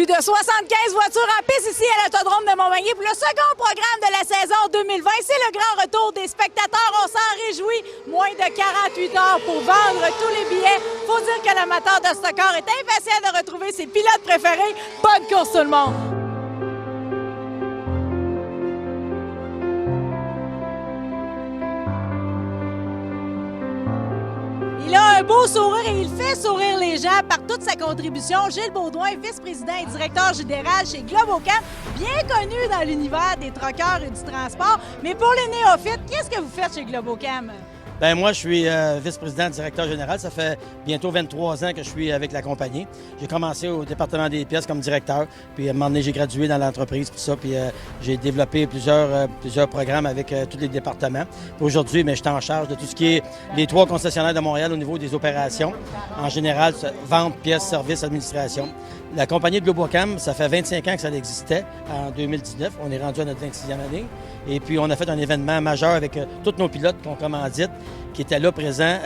Plus de 75 voitures en piste ici à l'Autodrome de Montmagny pour le second programme de la saison 2020. C'est le grand retour des spectateurs. On s'en réjouit. Moins de 48 heures pour vendre tous les billets. Faut dire que l'amateur de stockcar est impatient de retrouver ses pilotes préférés. Bonne course tout le monde! Il a un beau sourire et il fait sourire les gens par toute sa contribution. Gilles Baudouin, vice-président et directeur général chez Globocam, bien connu dans l'univers des truckers et du transport. Mais pour les néophytes, qu'est-ce que vous faites chez Globocam? Bien, moi, je suis vice-président, directeur général. Ça fait bientôt 23 ans que je suis avec la compagnie. J'ai commencé au département des pièces comme directeur. Puis, à un moment donné, j'ai gradué dans l'entreprise, puis ça. Puis, j'ai développé plusieurs programmes avec tous les départements. Puis aujourd'hui, je suis en charge de tout ce qui est les 3 concessionnaires de Montréal au niveau des opérations. En général, vente, pièces, services, administration. La compagnie de Globocam, ça fait 25 ans que ça existait en 2019. On est rendu à notre 26e année. Et puis, on a fait un événement majeur avec tous nos pilotes qu'on commandite, qui étaient là présents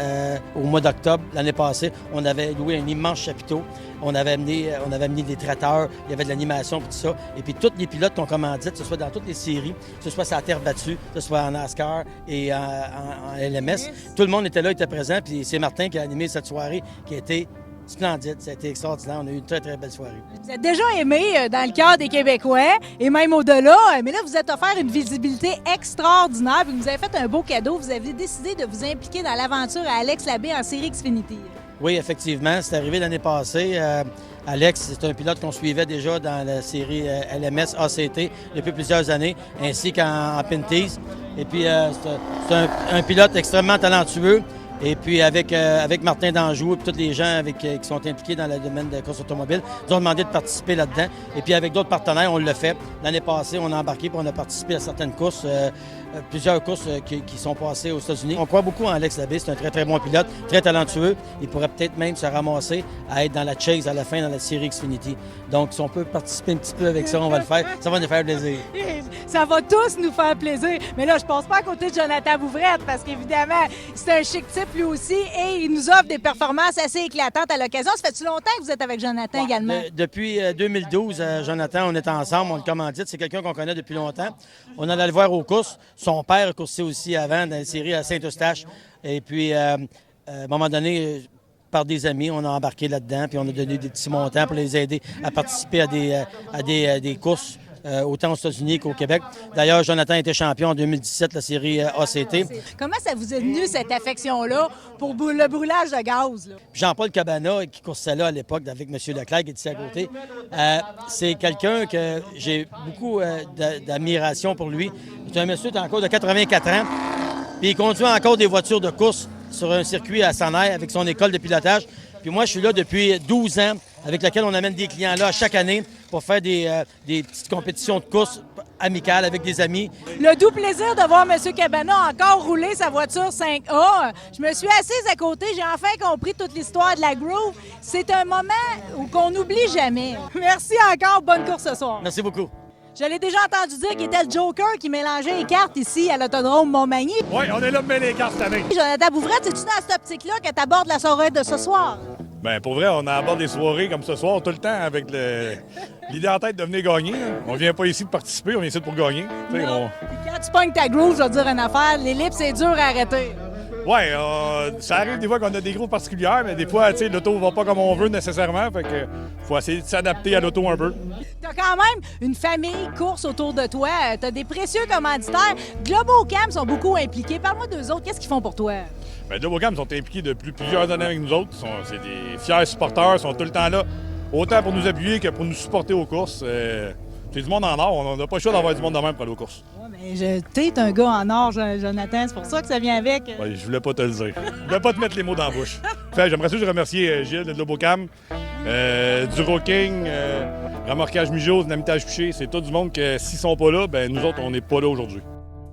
au mois d'octobre l'année passée. On avait loué un immense chapiteau. On avait amené des traiteurs, il y avait de l'animation et tout ça. Et puis, tous les pilotes qu'on commandite, que ce soit dans toutes les séries, que ce soit sur la terre battue, que ce soit en NASCAR et en LMS, tout le monde était là, était présent. Puis, c'est Martin qui a animé cette soirée qui a été splendide, ça a été extraordinaire. On a eu une très, très belle soirée. Vous êtes déjà aimé dans le cœur des Québécois et même au-delà, mais là, vous êtes offert une visibilité extraordinaire puis vous avez fait un beau cadeau. Vous avez décidé de vous impliquer dans l'aventure à Alex Labbé en série Xfinity. Oui, effectivement. C'est arrivé l'année passée. Alex, c'est un pilote qu'on suivait déjà dans la série LMS ACT depuis plusieurs années, ainsi qu'en Pinties. Et puis, c'est un pilote extrêmement talentueux. Et puis, avec Martin Danjou et tous les gens qui sont impliqués dans le domaine de la course automobile, nous ont demandé de participer là-dedans. Et puis, avec d'autres partenaires, on l'a fait. L'année passée, on a embarqué et on a participé à certaines courses, plusieurs courses qui sont passées aux États-Unis. On croit beaucoup en Alex Labbé. C'est un très, très bon pilote, très talentueux. Il pourrait peut-être même se ramasser à être dans la chase à la fin dans la série Xfinity. Donc, si on peut participer un petit peu avec ça, on va le faire. Ça va nous faire plaisir. Ça va tous nous faire plaisir. Mais là, je passe pas à côté de Jonathan Bouvrette parce qu'évidemment, c'est un chic type lui aussi et il nous offre des performances assez éclatantes à l'occasion. Ça fait-tu longtemps que vous êtes avec Jonathan également? Depuis 2012, Jonathan, on est ensemble, on le commandite. C'est quelqu'un qu'on connaît depuis longtemps. On allait le voir aux courses. Son père coursait aussi avant dans la série à Saint-Eustache. Et puis, à un moment donné, par des amis, on a embarqué là-dedans, puis on a donné des petits montants pour les aider à participer à des courses. Autant aux États-Unis qu'au Québec. D'ailleurs, Jonathan était champion en 2017, la série ACT. Comment ça vous est venu, cette affection-là, pour le brûlage de gaz? Là? Jean-Paul Cabana, qui coursait là à l'époque avec M. Leclerc, qui est ici à côté, c'est quelqu'un que j'ai beaucoup d'admiration pour lui. C'est un monsieur qui a encore de 84 ans, puis il conduit encore des voitures de course sur un circuit à Saner avec son école de pilotage. Puis moi, je suis là depuis 12 ans, avec laquelle on amène des clients là chaque année pour faire des petites compétitions de course amicales avec des amis. Le doux plaisir de voir M. Cabana encore rouler sa voiture 5A. Je me suis assise à côté, j'ai enfin compris toute l'histoire de la Groove. C'est un moment qu'on n'oublie jamais. Merci encore, bonne course ce soir. Merci beaucoup. Je l'ai déjà entendu dire qu'il était le Joker qui mélangeait les cartes ici à l'Autodrome Montmagny. Oui, on est là pour mêler les cartes cette année. Jonathan Bouvrette, c'est-tu dans cette optique-là que tu abordes la soirée de ce soir? Bien, pour vrai, on aborde des soirées comme ce soir tout le temps avec l'idée en tête de venir gagner. On vient pas ici pour participer, on vient ici pour gagner. Puis quand tu pognes ta groove, je vais te dire une affaire, l'ellipse, c'est dur à arrêter. Oui, ça arrive des fois qu'on a des grooves particulières, mais des fois, l'auto va pas comme on veut nécessairement. Fait que faut essayer de s'adapter à l'auto un peu. Tu as quand même une famille course autour de toi. Tu as des précieux commanditaires. Globocam sont beaucoup impliqués. Parle-moi d'eux autres. Qu'est-ce qu'ils font pour toi? Bien, Globocam sont impliqués depuis plusieurs années avec nous autres. C'est des fiers supporters, ils sont tout le temps là, autant pour nous appuyer que pour nous supporter aux courses. C'est du monde en or. On n'a pas le choix d'avoir du monde de même pour aller aux courses. Oui, mais t'es un gars en or, Jonathan. C'est pour ça que ça vient avec. Ouais, je voulais pas te le dire. Je voulais pas te mettre les mots dans la bouche. J'aimerais ça remercier Gilles de Globocam, du Rocking, Remorquage Mijo, Dynamitage Piché. C'est tout du monde que s'ils sont pas là, ben nous autres, on n'est pas là aujourd'hui.